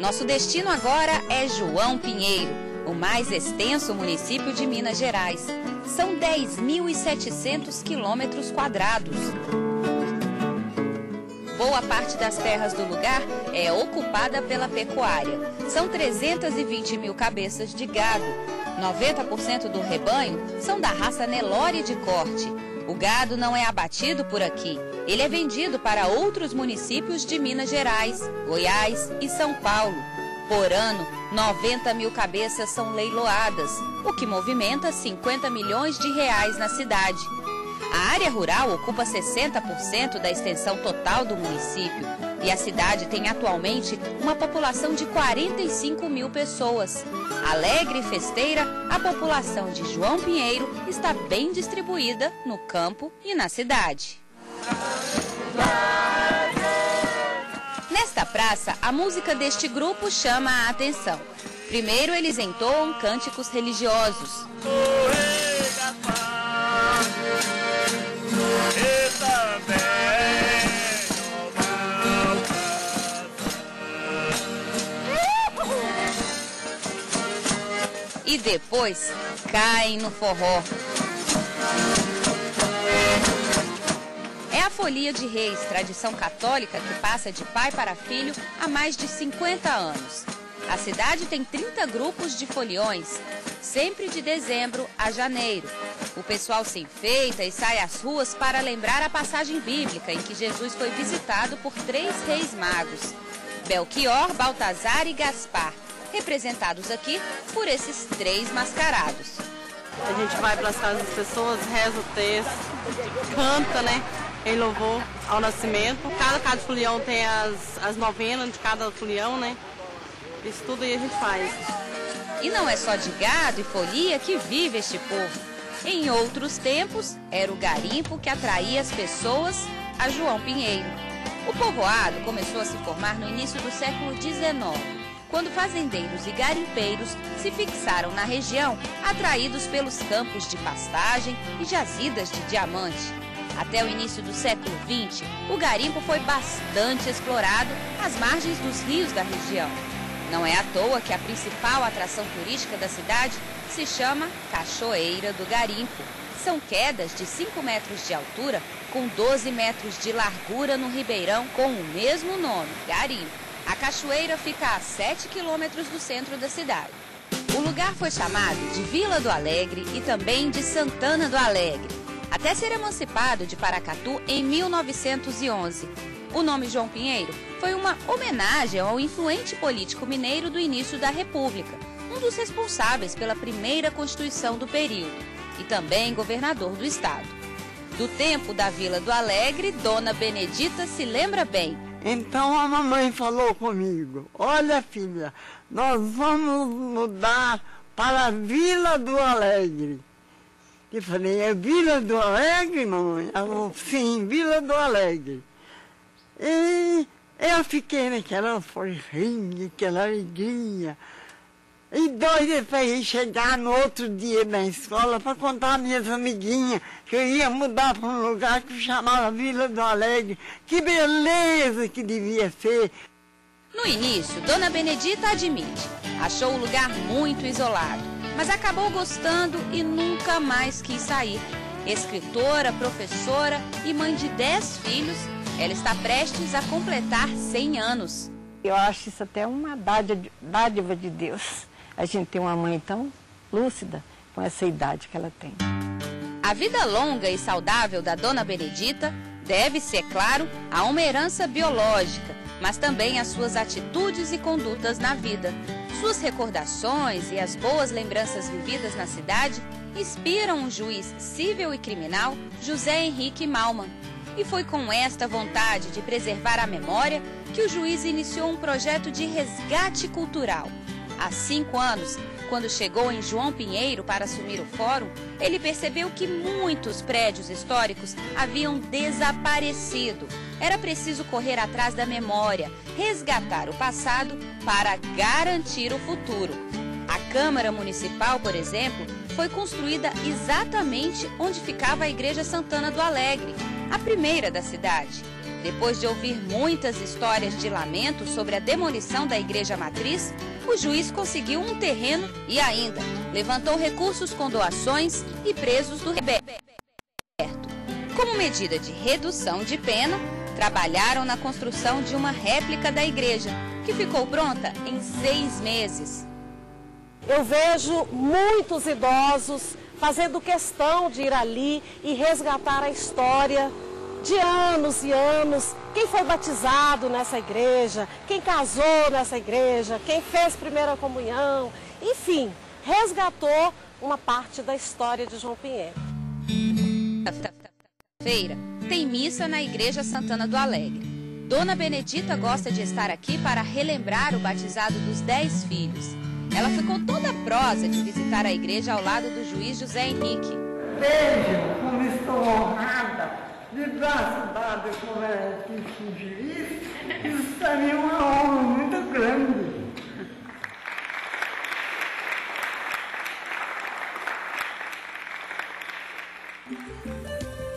Nosso destino agora é João Pinheiro, o mais extenso município de Minas Gerais. São 10.700 quilômetros quadrados. Boa parte das terras do lugar é ocupada pela pecuária. São 320 mil cabeças de gado. 90% do rebanho são da raça Nelore de corte. O gado não é abatido por aqui. Ele é vendido para outros municípios de Minas Gerais, Goiás e São Paulo. Por ano, 90 mil cabeças são leiloadas, o que movimenta 50 milhões de reais na cidade. A área rural ocupa 60% da extensão total do município e a cidade tem atualmente uma população de 45 mil pessoas. Alegre e festeira, a população de João Pinheiro está bem distribuída no campo e na cidade. Nesta praça, a música deste grupo chama a atenção. Primeiro, eles entoam cânticos religiosos. E depois caem no forró. É a Folia de Reis, tradição católica que passa de pai para filho há mais de 50 anos. A cidade tem 30 grupos de foliões, sempre de dezembro a janeiro. O pessoal se enfeita e sai às ruas para lembrar a passagem bíblica em que Jesus foi visitado por 3 reis magos, Belchior, Baltazar e Gaspar, representados aqui por esses 3 mascarados. A gente vai para as casas das pessoas, reza o texto, canta, né, em louvor ao nascimento. Cada casa de folião tem as novenas de cada folião, né? Isso tudo aí a gente faz. E não é só de gado e folia que vive este povo. Em outros tempos, era o garimpo que atraía as pessoas a João Pinheiro. O povoado começou a se formar no início do século XIX, quando fazendeiros e garimpeiros se fixaram na região, atraídos pelos campos de pastagem e jazidas de diamante. Até o início do século XX, o garimpo foi bastante explorado às margens dos rios da região. Não é à toa que a principal atração turística da cidade se chama Cachoeira do Garimpo. São quedas de 5 metros de altura com 12 metros de largura no ribeirão com o mesmo nome, Garimpo. A cachoeira fica a 7 quilômetros do centro da cidade. O lugar foi chamado de Vila do Alegre e também de Santana do Alegre, até ser emancipado de Paracatu em 1911. O nome João Pinheiro foi uma homenagem ao influente político mineiro do início da República, um dos responsáveis pela primeira Constituição do período e também governador do estado. Do tempo da Vila do Alegre, Dona Benedita se lembra bem. Então a mamãe falou comigo: olha, filha, nós vamos mudar para a Vila do Alegre. Eu falei: é Vila do Alegre, mamãe? Ela falou: sim, Vila do Alegre. E eu fiquei naquela forrinha, aquela alegria. E doida para ir chegar no outro dia na escola para contar às minhas amiguinhas que eu ia mudar para um lugar que chamava Vila do Alegre. Que beleza que devia ser! No início, Dona Benedita admite, achou o lugar muito isolado, mas acabou gostando e nunca mais quis sair. Escritora, professora e mãe de 10 filhos, ela está prestes a completar 100 anos. Eu acho isso até uma dádiva de Deus. A gente tem uma mãe tão lúcida com essa idade que ela tem. A vida longa e saudável da Dona Benedita deve-se, é claro, a uma herança biológica, mas também às suas atitudes e condutas na vida. Suas recordações e as boas lembranças vividas na cidade inspiram o juiz civil e criminal José Henrique Malman. E foi com esta vontade de preservar a memória que o juiz iniciou um projeto de resgate cultural. Há 5 anos, quando chegou em João Pinheiro para assumir o fórum, ele percebeu que muitos prédios históricos haviam desaparecido. Era preciso correr atrás da memória, resgatar o passado para garantir o futuro. A Câmara Municipal, por exemplo, foi construída exatamente onde ficava a Igreja Santana do Alegre, a primeira da cidade. Depois de ouvir muitas histórias de lamento sobre a demolição da igreja matriz, o juiz conseguiu um terreno e ainda levantou recursos com doações e presos do Roberto. Como medida de redução de pena, trabalharam na construção de uma réplica da igreja, que ficou pronta em 6 meses. Eu vejo muitos idosos fazendo questão de ir ali e resgatar a história de anos e anos, quem foi batizado nessa igreja, quem casou nessa igreja, quem fez primeira comunhão, enfim, resgatou uma parte da história de João Pinheiro. Feira tem missa na Igreja Santana do Alegre. Dona Benedita gosta de estar aqui para relembrar o batizado dos 10 filhos. Ela ficou toda prosa de visitar a igreja ao lado do juiz José Henrique. Vejam como estou honrada de braço dado com esse juiz. Isso para mim é uma honra muito grande.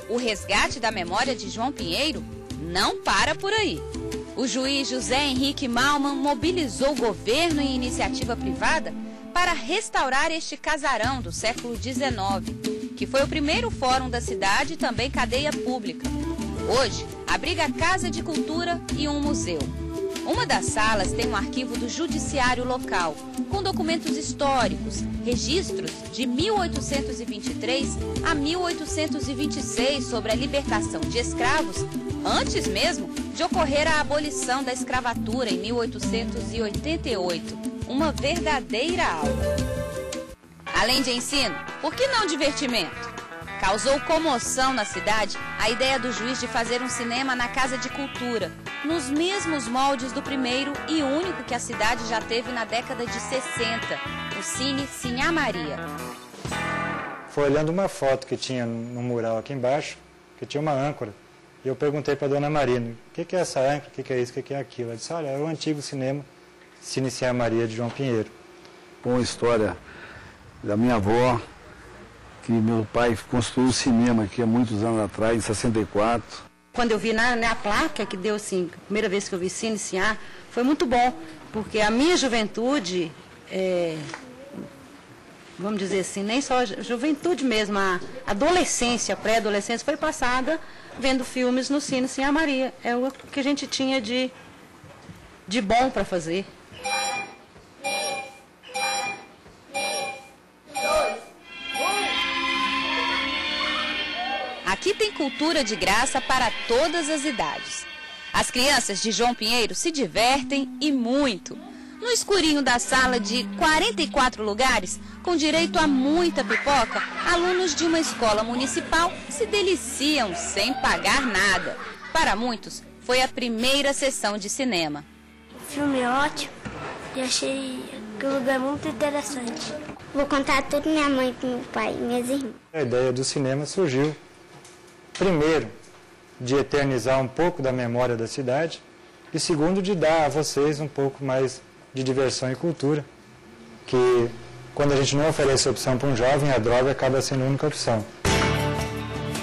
O resgate da memória de João Pinheiro não para por aí. O juiz José Henrique Malman mobilizou o governo e iniciativa privada para restaurar este casarão do século XIX, que foi o primeiro fórum da cidade e também cadeia pública. Hoje, abriga casa de cultura e um museu. Uma das salas tem um arquivo do judiciário local, com documentos históricos, registros de 1823 a 1826 sobre a libertação de escravos, antes mesmo de ocorrer a abolição da escravatura em 1888. Uma verdadeira aula. Além de ensino, por que não divertimento? Causou comoção na cidade a ideia do juiz de fazer um cinema na Casa de Cultura, nos mesmos moldes do primeiro e único que a cidade já teve na década de 60, o Cine Sinhá Maria. Foi olhando uma foto que tinha no mural aqui embaixo, que tinha uma âncora, e eu perguntei para a dona Marina, o que é essa âncora, o que é isso, o que é aquilo? Ela disse, olha, é o antigo cinema Cine Sinhá Maria de João Pinheiro. Uma história da minha avó, que meu pai construiu o cinema aqui há muitos anos atrás, em 64. Quando eu vi na placa, que deu assim, a primeira vez que eu vi Cine Sinhá, foi muito bom, porque a minha juventude, vamos dizer assim, nem só a juventude mesmo, a adolescência, pré-adolescência, foi passada vendo filmes no Cine Sinhá Maria. É o que a gente tinha de bom para fazer. Aqui tem cultura de graça para todas as idades. As crianças de João Pinheiro se divertem e muito. No escurinho da sala de 44 lugares, com direito a muita pipoca, alunos de uma escola municipal se deliciam sem pagar nada. Para muitos, foi a primeira sessão de cinema. O filme é ótimo e achei que o lugar é muito interessante. Vou contar tudo minha mãe, meu pai e minhas irmãs. A ideia do cinema surgiu, primeiro, de eternizar um pouco da memória da cidade e, segundo, de dar a vocês um pouco mais de diversão e cultura, que quando a gente não oferece opção para um jovem, a droga acaba sendo a única opção.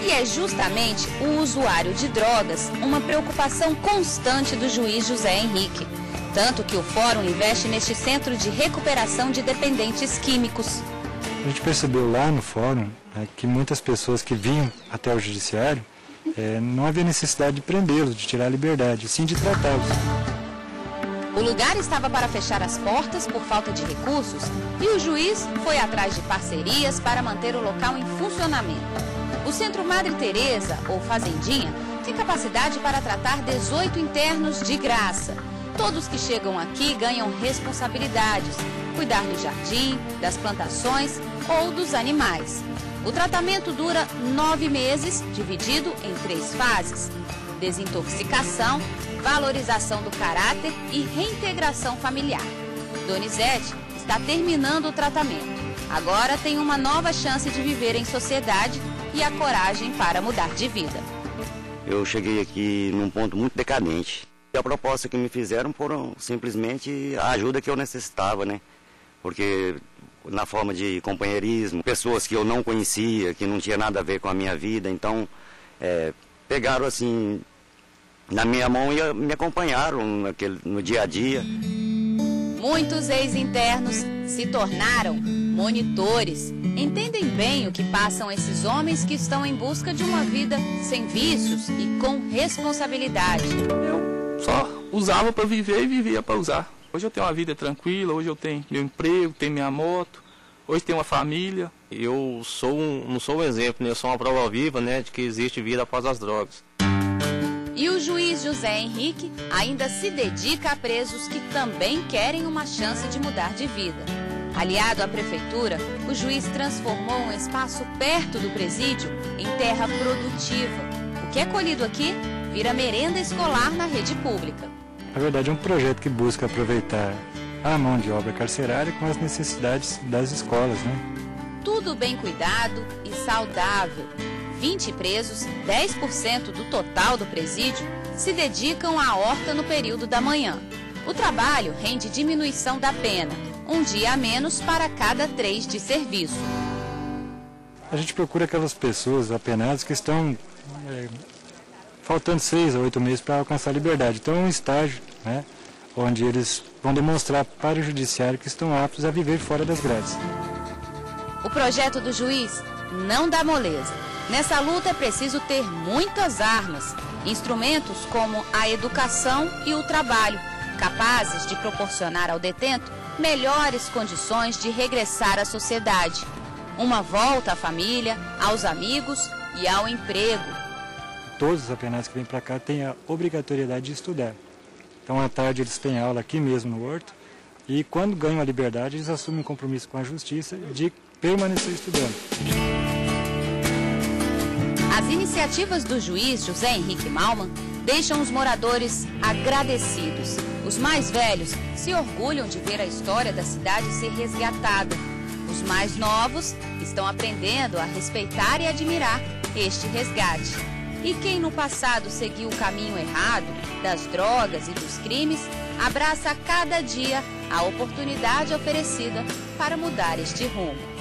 E é justamente o usuário de drogas uma preocupação constante do juiz José Henrique. Tanto que o Fórum investe neste centro de recuperação de dependentes químicos. A gente percebeu lá no Fórum que muitas pessoas que vinham até o judiciário não havia necessidade de prendê-los, de tirar a liberdade, sim de tratá-los. O lugar estava para fechar as portas por falta de recursos e o juiz foi atrás de parcerias para manter o local em funcionamento. O Centro Madre Teresa, ou Fazendinha, tem capacidade para tratar 18 internos de graça. Todos que chegam aqui ganham responsabilidades, cuidar do jardim, das plantações ou dos animais. O tratamento dura 9 meses, dividido em 3 fases: desintoxicação, valorização do caráter e reintegração familiar. Donizete está terminando o tratamento. Agora tem uma nova chance de viver em sociedade e a coragem para mudar de vida. Eu cheguei aqui num ponto muito decadente. A proposta que me fizeram foram simplesmente a ajuda que eu necessitava, né? Porque na forma de companheirismo, pessoas que eu não conhecia, que não tinha nada a ver com a minha vida, então pegaram assim na minha mão e me acompanharam no dia a dia. Muitos ex-internos se tornaram monitores. Entendem bem o que passam esses homens que estão em busca de uma vida sem vícios e com responsabilidade. Eu só usava para viver e vivia para usar. Hoje eu tenho uma vida tranquila, hoje eu tenho meu emprego, tenho minha moto, hoje tenho uma família. Eu não sou um exemplo, né? Eu sou uma prova viva, né, de que existe vida após as drogas. E o juiz José Henrique ainda se dedica a presos que também querem uma chance de mudar de vida. Aliado à prefeitura, o juiz transformou um espaço perto do presídio em terra produtiva. O que é colhido aqui vira merenda escolar na rede pública. Na verdade, é um projeto que busca aproveitar a mão de obra carcerária com as necessidades das escolas, né? Tudo bem cuidado e saudável. 20 presos, 10% do total do presídio, se dedicam à horta no período da manhã. O trabalho rende diminuição da pena, um dia a menos para cada 3 de serviço. A gente procura aquelas pessoas apenadas que estão faltando 6 a 8 meses para alcançar a liberdade. Então é um estágio, né, onde eles vão demonstrar para o judiciário que estão aptos a viver fora das grades. O projeto do juiz não dá moleza. Nessa luta é preciso ter muitas armas, instrumentos como a educação e o trabalho, capazes de proporcionar ao detento melhores condições de regressar à sociedade. Uma volta à família, aos amigos e ao emprego. Todos os apenados que vêm para cá têm a obrigatoriedade de estudar. Então, à tarde, eles têm aula aqui mesmo no horto e, quando ganham a liberdade, eles assumem um compromisso com a justiça de permanecer estudando. As iniciativas do juiz José Henrique Malman deixam os moradores agradecidos. Os mais velhos se orgulham de ver a história da cidade ser resgatada. Os mais novos estão aprendendo a respeitar e admirar este resgate. E quem no passado seguiu o caminho errado das drogas e dos crimes, abraça a cada dia a oportunidade oferecida para mudar este rumo.